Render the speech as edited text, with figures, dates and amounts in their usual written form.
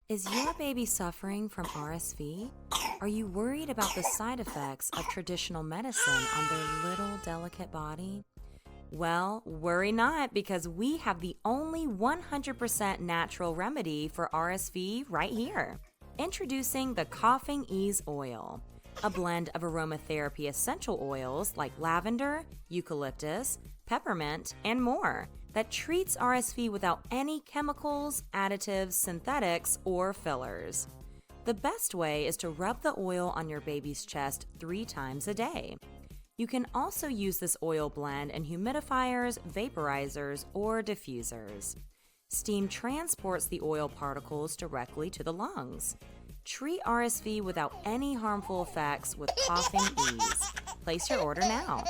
Is your baby suffering from RSV? Are you worried about the side effects of traditional medicine on their little delicate body? Well, worry not, because we have the only 100% natural remedy for RSV right here. Introducing the Coughing Ease Oil, a blend of aromatherapy essential oils like lavender, eucalyptus, peppermint, and more that treats RSV without any chemicals, additives, synthetics, or fillers. The best way is to rub the oil on your baby's chest 3 times a day. You can also use this oil blend in humidifiers, vaporizers, or diffusers. Steam transports the oil particles directly to the lungs. Treat RSV without any harmful effects with Coughing Ease. Place your order now.